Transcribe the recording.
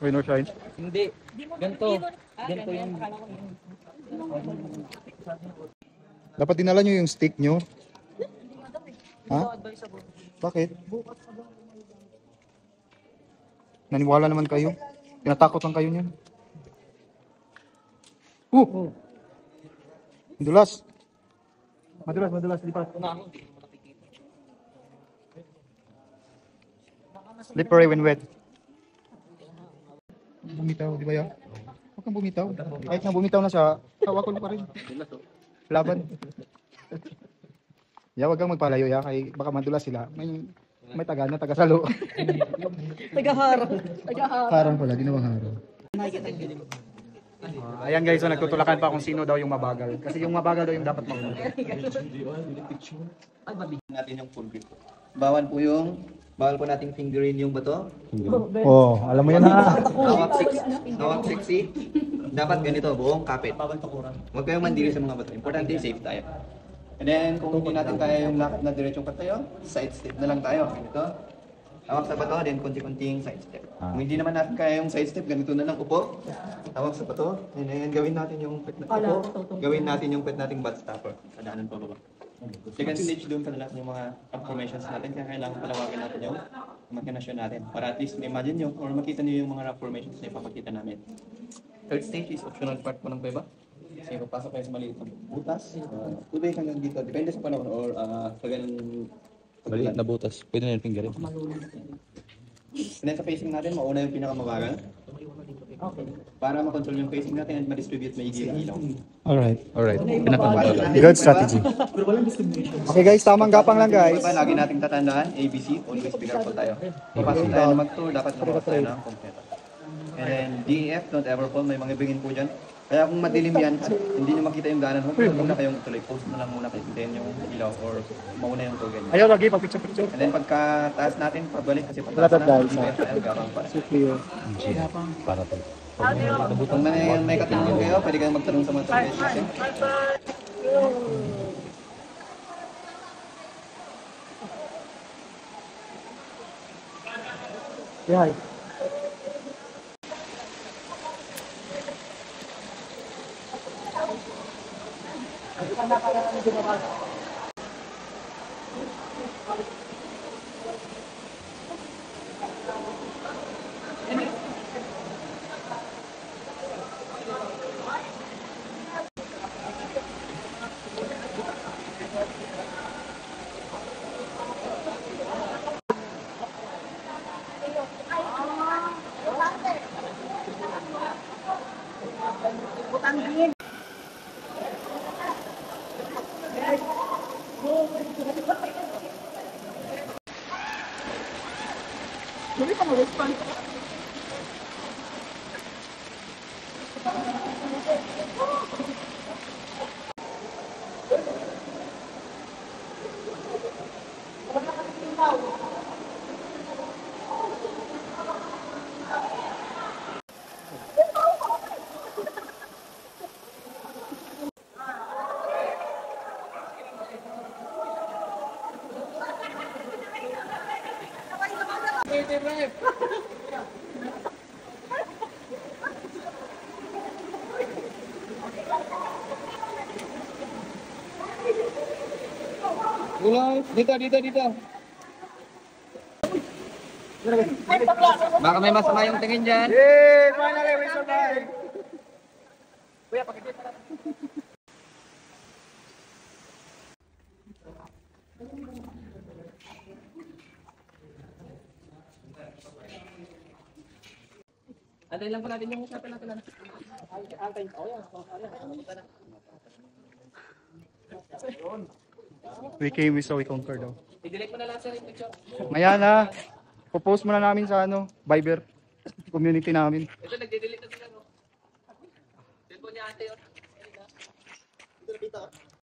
Rain or shine? Hindi. Ganito. Ganito yung... Dapat dinala nyo yung stick nyo. Ha? Bakit? Naniwala naman kayo. Tinatakot lang kayo niyan. Madulas. Madulas. Lipat. Slippery when wet. Bumitaw, di ba yan? Huwag kang bumitaw. Kahit na bumitaw na siya, hawakon pa rin. Laban. Huwag kang magpalayo ya, kay baka madulas sila. May taga-salo. Tagaharang. Harang pala, ginawang harang. Ayan guys, so nagtutulakan pa kung sino daw yung mabagal. Kasi yung mabagal daw yung dapat mauna. Natin yung full grip. Bawal po nating fingerin yung bato. Oh, alam mo yan ha. Hawak sexy. Dapat ganito, buong kapit. Huwag kayong mandiri sa mga bato. Importante yung safe tayo. And then, kung hindi natin kaya yung lakad na diretsong patayo, side step na lang tayo. Ganito. Hawak sa bato, then konti-konting side step. Kung hindi naman natin kaya yung side step, ganito na lang upo. Hawak sa bato, and then gawin natin yung pet na upo. Gawin natin yung pet nating butt stopper. Kadaanan pa baba. Second stage doon pa lahat yung mga formations natin, kaya kailangan palawagin natin yung machination natin. Para at least imagine nyo, or makita nyo yung mga rough formations na ipapakita namin. Third stage is optional part po ng peba. Kasi papasok kayo sa maliit na butas, tubig hanggang dito, depende sa panahon or sa ganun Maliit na butas. Pwede na yung fingerin. And then sa facing natin, mauna yung pinakamabagal. Okay. Para makontrol yung facing natin and ma-distribute maigi yung ilaw. Alright. Pinakamabagal. Good strategy. Okay guys, tamang gapang lang guys. Diba, lagi nating tatandaan, ABC, always be careful tayo. Papasok tayo na mag-tour, dapat lumabas tayo ng kompleto. And then DEF, don't ever fall, may mga bingin po dyan. Kaya kung madilim yan at hindi nyo makita yung daanan, huwag muna kayong tuloy, post na lang muna kayo, then yung ilaw or mauna yung tugay. Ayaw lagi, pag-picture. And then pagka taas natin, pagbalik kasi pagtaas na, tayo gabang para. Para to. Kung may katanungan kayo, pwede kayong magtanong sa mga tugay natin. Yeah. Dito. Baka may masama yung tingin dyan. Yay! Finally, we survived! Kuya, pakikita na. Antayin lang po natin yung usapan natin. Antayin. We came, we saw, we conquered daw. I-delete mo na lang sa picture. Ngayon na, popost muna namin sa Viber community namin. Ito, nagde-delete na sila, no? Cellphone niya ate, oh. Dito.